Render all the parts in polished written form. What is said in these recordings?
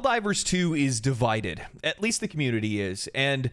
Helldivers 2 is divided. At least the community is. And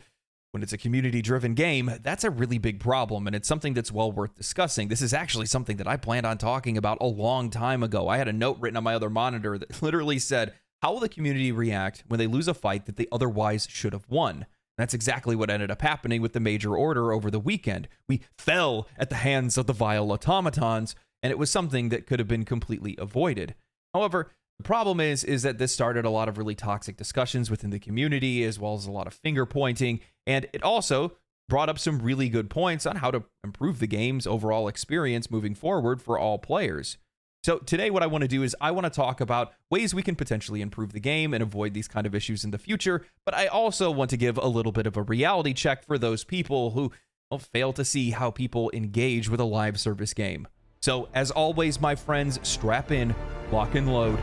when it's a community-driven game, that's a really big problem, and it's something that's well worth discussing. This is actually something that I planned on talking about a long time ago. I had a note written on my other monitor that literally said, how will the community react when they lose a fight that they otherwise should have won? And that's exactly what ended up happening with the Major Order over the weekend. We fell at the hands of the vile automatons, and it was something that could have been completely avoided. However, the problem is that this started a lot of really toxic discussions within the community, as well as a lot of finger pointing, and it also brought up some really good points on how to improve the game's overall experience moving forward for all players. So today what I want to do is I want to talk about ways we can potentially improve the game and avoid these kind of issues in the future, but I also want to give a little bit of a reality check for those people who fail to see how people engage with a live service game. So as always, my friends, strap in, lock and load,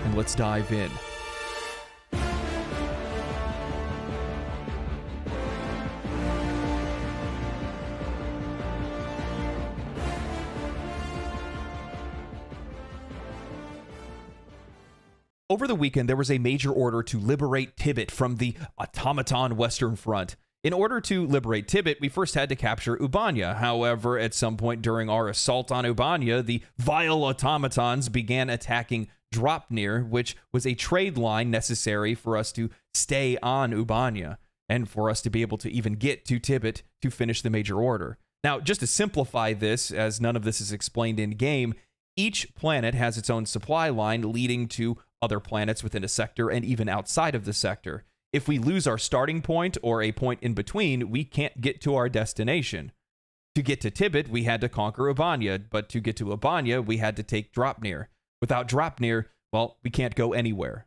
and let's dive in. Over the weekend, there was a major order to liberate Tibet from the automaton Western Front. In order to liberate Tibet, we first had to capture Ubanea. However, at some point during our assault on Ubanea, the vile automatons began attacking Dropnir, which was a trade line necessary for us to stay on Ubanea and for us to be able to even get to Tibet to finish the major order. Now, just to simplify this, as none of this is explained in game, each planet has its own supply line leading to other planets within a sector and even outside of the sector. If we lose our starting point or a point in between, we can't get to our destination. To get to Tibet, we had to conquer Ubanea, but to get to Ubanea, we had to take Dropnir. Without Dropnir, well, we can't go anywhere.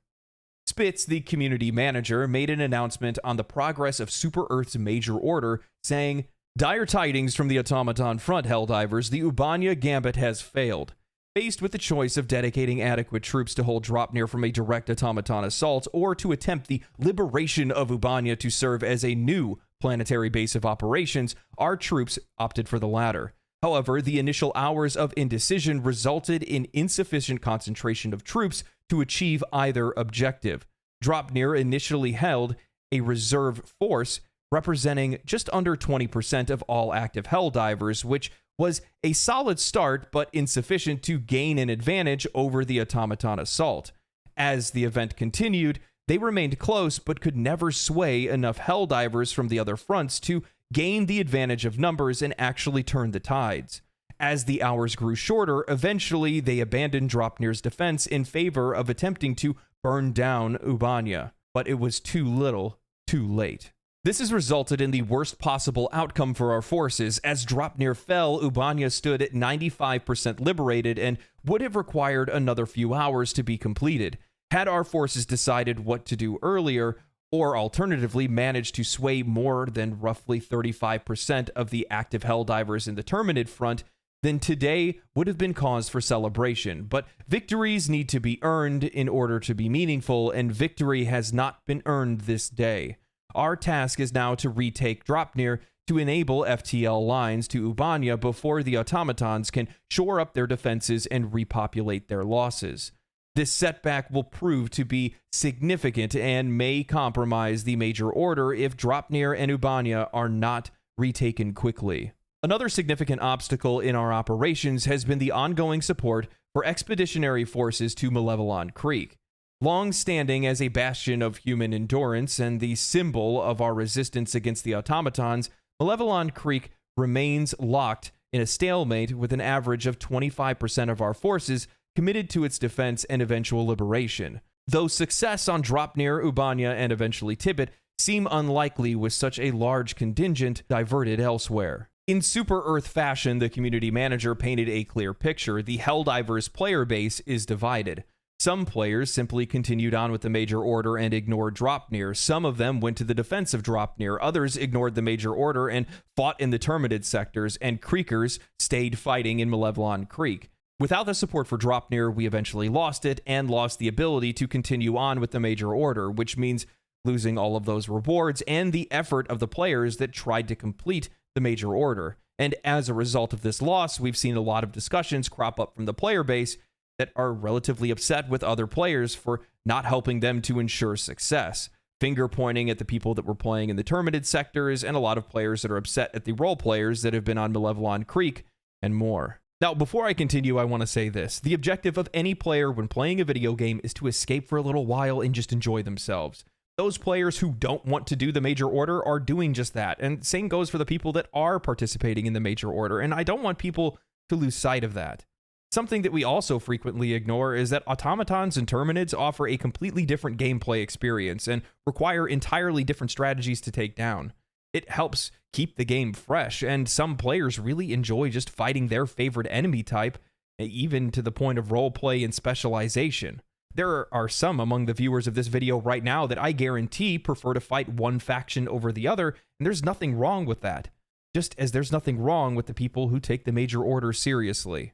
Spitz, the community manager, made an announcement on the progress of Super Earth's major order, saying, "Dire tidings from the automaton front, Helldivers. The Ubanea Gambit has failed. Faced with the choice of dedicating adequate troops to hold Dropnir from a direct automaton assault or to attempt the liberation of Ubanea to serve as a new planetary base of operations, our troops opted for the latter. However, the initial hours of indecision resulted in insufficient concentration of troops to achieve either objective. Dropnir initially held a reserve force representing just under 20% of all active Helldivers, which was a solid start, but insufficient to gain an advantage over the automaton assault. As the event continued, they remained close, but could never sway enough Helldivers from the other fronts to gain the advantage of numbers and actually turn the tides. As the hours grew shorter, eventually they abandoned Dropnir's defense in favor of attempting to burn down Ubanea. But it was too little, too late. This has resulted in the worst possible outcome for our forces. As Dropnir fell, Ubanea stood at 95% liberated and would have required another few hours to be completed. Had our forces decided what to do earlier, or alternatively managed to sway more than roughly 35% of the active Helldivers in the Terminid front, then today would have been cause for celebration. But victories need to be earned in order to be meaningful, and victory has not been earned this day. Our task is now to retake Dropnir to enable FTL lines to Ubanea before the automatons can shore up their defenses and repopulate their losses. This setback will prove to be significant and may compromise the major order if Dropnir and Ubanea are not retaken quickly. Another significant obstacle in our operations has been the ongoing support for expeditionary forces to Malevelon Creek. Long-standing as a bastion of human endurance and the symbol of our resistance against the automatons, Malevelon Creek remains locked in a stalemate with an average of 25% of our forces committed to its defense and eventual liberation. Though success on Dropnir, Ubanea, and eventually Tibet seem unlikely with such a large contingent diverted elsewhere. In Super Earth fashion, the community manager painted a clear picture. The Helldivers player base is divided. Some players simply continued on with the major order and ignored Dropnir. Some of them went to the defense of Dropnir. Others ignored the major order and fought in the Terminid sectors, and Creekers stayed fighting in Malevelon Creek. Without the support for Dropnir, we eventually lost it and lost the ability to continue on with the major order, which means losing all of those rewards and the effort of the players that tried to complete the major order. And as a result of this loss, we've seen a lot of discussions crop up from the player base that are relatively upset with other players for not helping them to ensure success, finger pointing at the people that were playing in the terminated sectors, and a lot of players that are upset at the role players that have been on Malevelon Creek, and more. Now, before I continue, I want to say this. The objective of any player when playing a video game is to escape for a little while and just enjoy themselves. Those players who don't want to do the major order are doing just that, and same goes for the people that are participating in the major order, and I don't want people to lose sight of that. Something that we also frequently ignore is that automatons and terminids offer a completely different gameplay experience and require entirely different strategies to take down. It helps keep the game fresh, and some players really enjoy just fighting their favorite enemy type, even to the point of roleplay and specialization. There are some among the viewers of this video right now that I guarantee prefer to fight one faction over the other, and there's nothing wrong with that. Just as there's nothing wrong with the people who take the major order seriously.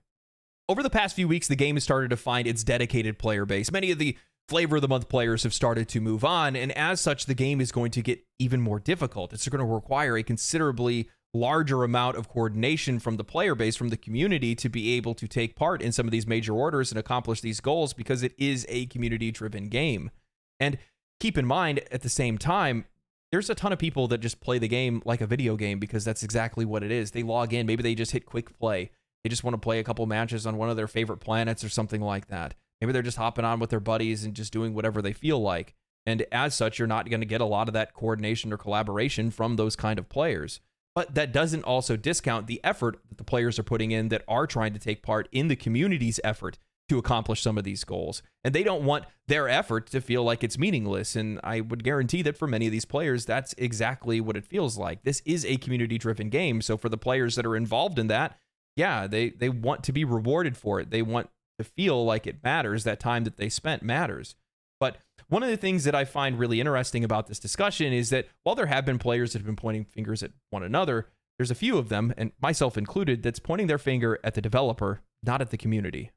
Over the past few weeks, the game has started to find its dedicated player base. Many of the Flavor of the Month players have started to move on, and as such, the game is going to get even more difficult. It's going to require a considerably larger amount of coordination from the player base, from the community, to be able to take part in some of these major orders and accomplish these goals, because it is a community-driven game. And keep in mind, at the same time, there's a ton of people that just play the game like a video game because that's exactly what it is. They log in, maybe they just hit quick play. They just want to play a couple matches on one of their favorite planets or something like that. Maybe they're just hopping on with their buddies and just doing whatever they feel like. And as such, you're not going to get a lot of that coordination or collaboration from those kind of players. But that doesn't also discount the effort that the players are putting in that are trying to take part in the community's effort to accomplish some of these goals. And they don't want their effort to feel like it's meaningless. And I would guarantee that for many of these players, that's exactly what it feels like. This is a community-driven game. So for the players that are involved in that, yeah, they want to be rewarded for it. They want to feel like it matters, that time that they spent matters. But one of the things that I find really interesting about this discussion is that while there have been players that have been pointing fingers at one another, there's a few of them, and myself included, that's pointing their finger at the developer, not at the community.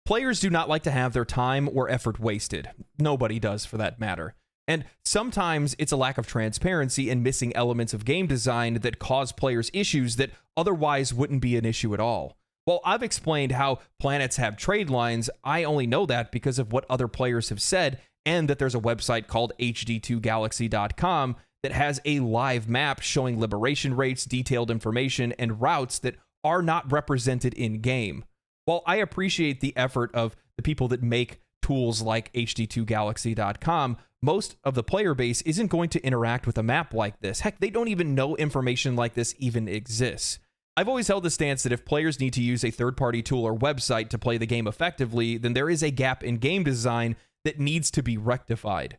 Players do not like to have their time or effort wasted. Nobody does, for that matter. And sometimes it's a lack of transparency and missing elements of game design that cause players issues that otherwise wouldn't be an issue at all. While I've explained how planets have trade lines, I only know that because of what other players have said, and that there's a website called hd2galaxy.com that has a live map showing liberation rates, detailed information, and routes that are not represented in-game. While I appreciate the effort of the people that make tools like hd2galaxy.com, most of the player base isn't going to interact with a map like this. Heck, they don't even know information like this even exists. I've always held the stance that if players need to use a third-party tool or website to play the game effectively, then there is a gap in game design that needs to be rectified.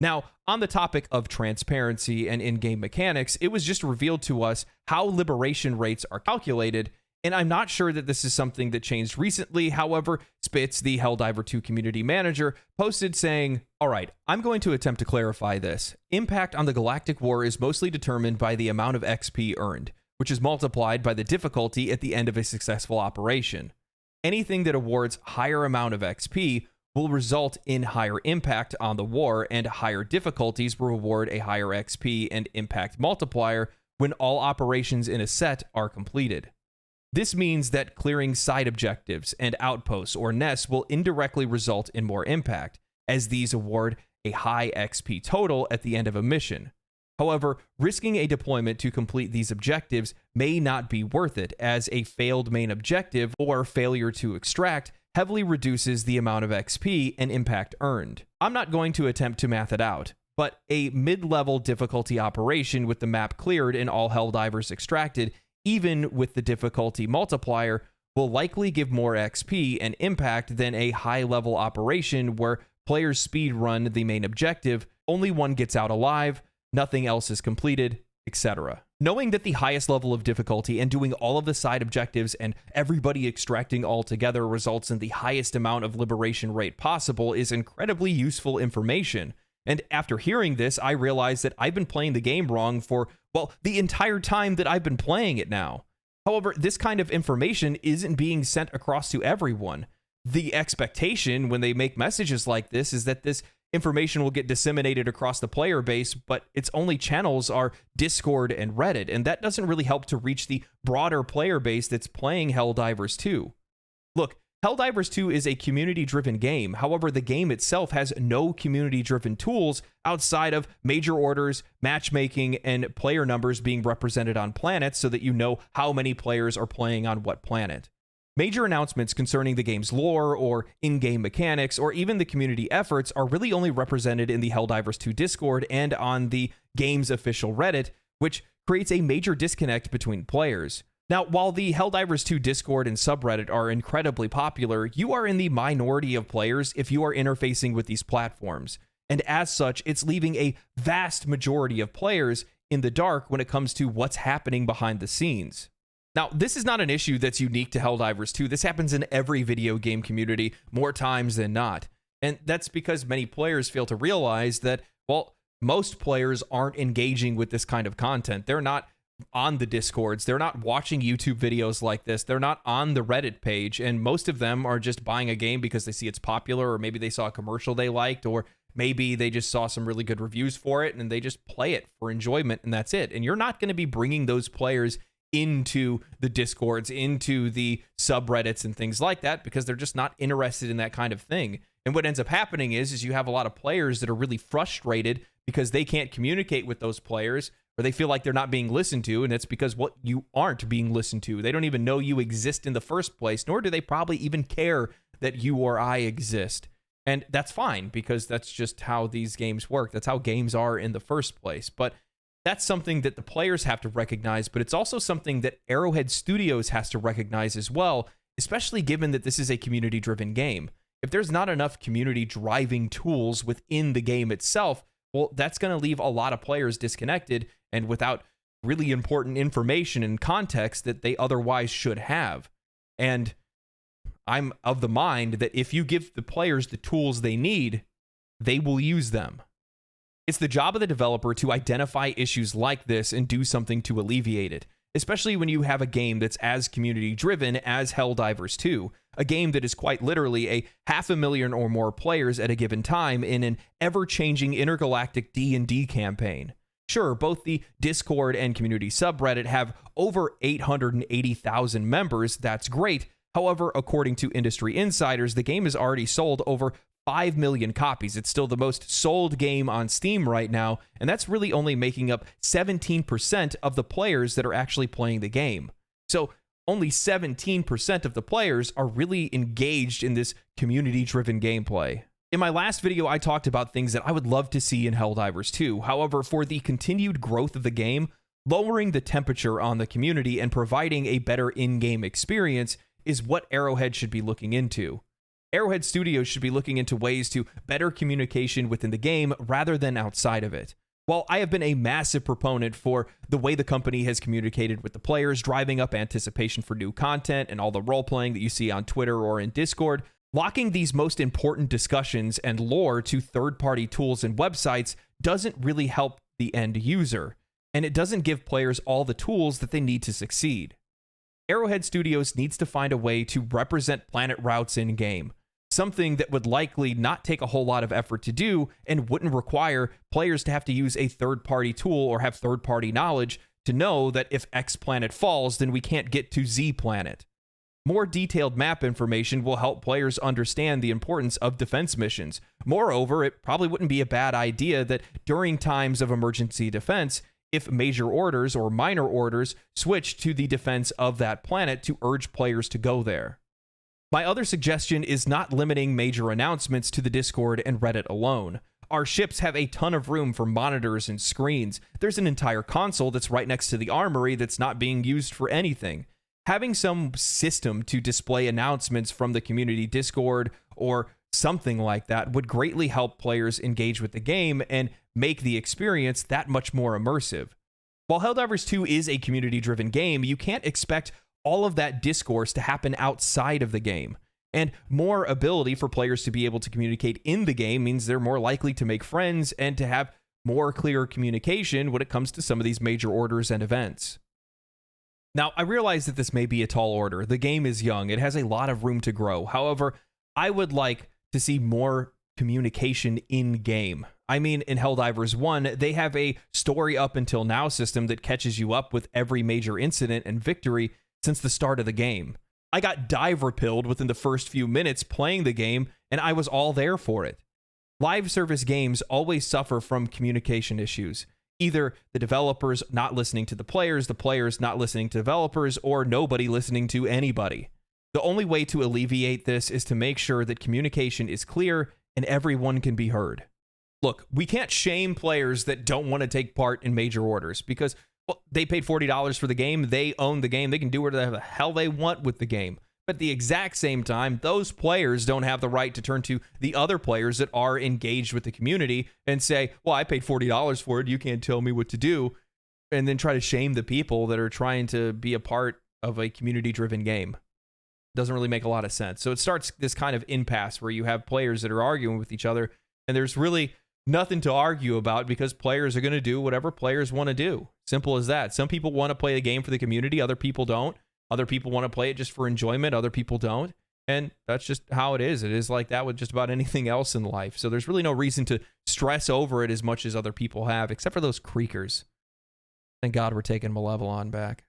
Now, on the topic of transparency and in-game mechanics, it was just revealed to us how liberation rates are calculated, and I'm not sure that this is something that changed recently. However, Spitz, the Helldiver 2 community manager, posted saying, "All right, I'm going to attempt to clarify this. Impact on the Galactic War is mostly determined by the amount of XP earned, which is multiplied by the difficulty at the end of a successful operation. Anything that awards higher amount of XP will result in higher impact on the war, and higher difficulties will reward a higher XP and impact multiplier when all operations in a set are completed. This means that clearing side objectives and outposts or nests will indirectly result in more impact, as these award a high XP total at the end of a mission. However, risking a deployment to complete these objectives may not be worth it, as a failed main objective or failure to extract heavily reduces the amount of XP and impact earned. I'm not going to attempt to math it out, but a mid-level difficulty operation with the map cleared and all Helldivers extracted, even with the difficulty multiplier, will likely give more XP and impact than a high-level operation where players speedrun the main objective, only one gets out alive, nothing else is completed, etc. Knowing that the highest level of difficulty and doing all of the side objectives and everybody extracting all together results in the highest amount of liberation rate possible is incredibly useful information. And after hearing this, I realized that I've been playing the game wrong for, well, the entire time that I've been playing it now. However, this kind of information isn't being sent across to everyone. The expectation when they make messages like this is that this information will get disseminated across the player base, but its only channels are Discord and Reddit, and that doesn't really help to reach the broader player base that's playing Helldivers 2. Look, Helldivers 2 is a community-driven game. However, the game itself has no community-driven tools outside of major orders, matchmaking, and player numbers being represented on planets so that you know how many players are playing on what planet. Major announcements concerning the game's lore or in-game mechanics or even the community efforts are really only represented in the Helldivers 2 Discord and on the game's official Reddit, which creates a major disconnect between players. Now, while the Helldivers 2 Discord and subreddit are incredibly popular, you are in the minority of players if you are interfacing with these platforms. And as such, it's leaving a vast majority of players in the dark when it comes to what's happening behind the scenes. Now, this is not an issue that's unique to Helldivers 2. This happens in every video game community more times than not. And that's because many players fail to realize that, well, most players aren't engaging with this kind of content. They're not on the Discords. They're not watching YouTube videos like this. They're not on the Reddit page. And most of them are just buying a game because they see it's popular, or maybe they saw a commercial they liked, or maybe they just saw some really good reviews for it and they just play it for enjoyment, and that's it. And you're not going to be bringing those players into the Discords, into the subreddits and things like that, because they're just not interested in that kind of thing. And what ends up happening is you have a lot of players that are really frustrated because they can't communicate with those players, or they feel like they're not being listened to, and it's because what you aren't being listened to. They don't even know you exist in the first place, nor do they probably even care that you or I exist. And that's fine, because that's just how these games work. That's how games are in the first place. But that's something that the players have to recognize, but it's also something that Arrowhead Studios has to recognize as well, especially given that this is a community-driven game. If there's not enough community-driving tools within the game itself, well, that's going to leave a lot of players disconnected and without really important information and context that they otherwise should have. And I'm of the mind that if you give the players the tools they need, they will use them. It's the job of the developer to identify issues like this and do something to alleviate it, especially when you have a game that's as community-driven as Helldivers 2, a game that is quite literally a 500,000 or more players at a given time in an ever-changing intergalactic D&D campaign. Sure, both the Discord and community subreddit have over 880,000 members. That's great. However, according to industry insiders, the game has already sold over 5 million copies. It's still the most sold game on Steam right now, and that's really only making up 17% of the players that are actually playing the game. So only 17% of the players are really engaged in this community-driven gameplay. In my last video, I talked about things that I would love to see in Helldivers 2. However, for the continued growth of the game, lowering the temperature on the community and providing a better in-game experience is what Arrowhead should be looking into. Arrowhead Studios should be looking into ways to better communication within the game rather than outside of it. While I have been a massive proponent for the way the company has communicated with the players, driving up anticipation for new content and all the role-playing that you see on Twitter or in Discord, locking these most important discussions and lore to third-party tools and websites doesn't really help the end user, and it doesn't give players all the tools that they need to succeed. Arrowhead Studios needs to find a way to represent planet routes in-game, something that would likely not take a whole lot of effort to do and wouldn't require players to have to use a third-party tool or have third-party knowledge to know that if X planet falls, then we can't get to Z planet. More detailed map information will help players understand the importance of defense missions. Moreover, it probably wouldn't be a bad idea that during times of emergency defense, if major orders or minor orders switch to the defense of that planet to urge players to go there. My other suggestion is not limiting major announcements to the Discord and Reddit alone. Our ships have a ton of room for monitors and screens. There's an entire console that's right next to the armory that's not being used for anything. Having some system to display announcements from the community Discord or something like that would greatly help players engage with the game and make the experience that much more immersive. While Helldivers 2 is a community-driven game, you can't expect all of that discourse to happen outside of the game. And more ability for players to be able to communicate in the game means they're more likely to make friends and to have more clear communication when it comes to some of these major orders and events. Now, I realize that this may be a tall order. The game is young. It has a lot of room to grow. However, I would like to see more communication in-game. I mean, in Helldivers 1, they have a story up until now system that catches you up with every major incident and victory since the start of the game. I got diver-pilled within the first few minutes playing the game, and I was all there for it. Live service games always suffer from communication issues. Either the developers not listening to the players not listening to developers, or nobody listening to anybody. The only way to alleviate this is to make sure that communication is clear and everyone can be heard. Look, we can't shame players that don't want to take part in major orders because, well, they paid $40 for the game, they own the game, they can do whatever the hell they want with the game. But at the exact same time, those players don't have the right to turn to the other players that are engaged with the community and say, well, I paid $40 for it, you can't tell me what to do, and then try to shame the people that are trying to be a part of a community-driven game. Doesn't really make a lot of sense. So it starts this kind of impasse where you have players that are arguing with each other, and there's really nothing to argue about because players are going to do whatever players want to do. Simple as that. Some people want to play the game for the community, other people don't. Other people want to play it just for enjoyment, other people don't. And that's just how it is. It is like that with just about anything else in life. So there's really no reason to stress over it as much as other people have, except for those creakers. Thank God we're taking Malevolon back.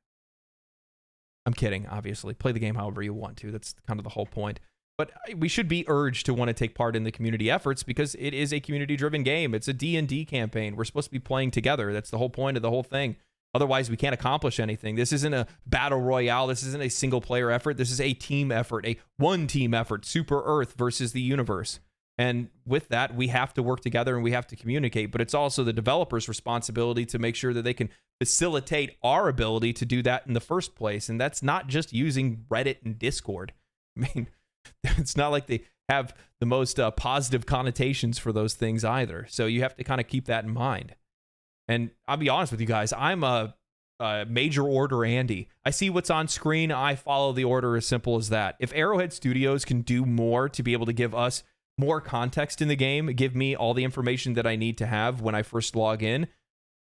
I'm kidding, obviously. Play the game however you want to. That's kind of the whole point. But we should be urged to want to take part in the community efforts because it is a community-driven game. It's a D&D campaign. We're supposed to be playing together. That's the whole point of the whole thing. Otherwise, we can't accomplish anything. This isn't a battle royale. This isn't a single-player effort. This is a team effort, a one-team effort, Super Earth versus the universe. And with that, we have to work together and we have to communicate. But it's also the developer's responsibility to make sure that they can facilitate our ability to do that in the first place. And that's not just using Reddit and Discord. I mean, it's not like they have the most positive connotations for those things either. So you have to kind of keep that in mind. And I'll be honest with you guys, I'm a major order Andy. I see what's on screen. I follow the order, as simple as that. If Arrowhead Studios can do more to be able to give us more context in the game, give me all the information that I need to have when I first log in,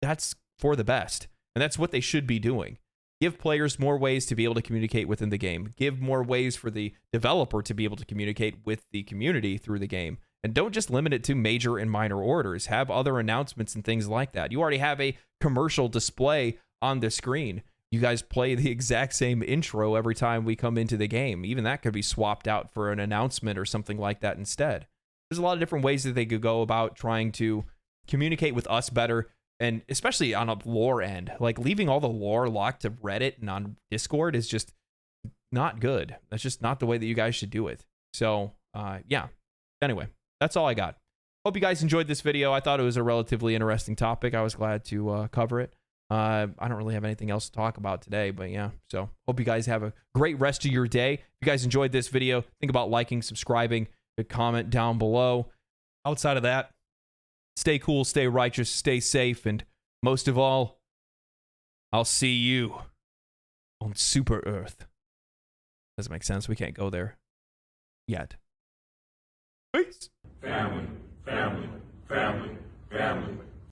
that's for the best. And that's what they should be doing. Give players more ways to be able to communicate within the game. Give more ways for the developer to be able to communicate with the community through the game. And don't just limit it to major and minor orders. Have other announcements and things like that. You already have a commercial display on the screen. You guys play the exact same intro every time we come into the game. Even that could be swapped out for an announcement or something like that instead. There's a lot of different ways that they could go about trying to communicate with us better, and especially on a lore end. Like, leaving all the lore locked to Reddit and on Discord is just not good. That's just not the way that you guys should do it. So, yeah. Anyway, that's all I got. Hope you guys enjoyed this video. I thought it was a relatively interesting topic. I was glad to cover it. I don't really have anything else to talk about today, but yeah. So hope you guys have a great rest of your day. If you guys enjoyed this video, think about liking, subscribing, comment down below. Outside of that, stay cool, stay righteous, stay safe, and most of all, I'll see you on Super Earth. Doesn't make sense. We can't go there yet. Peace. Family, family, family, family.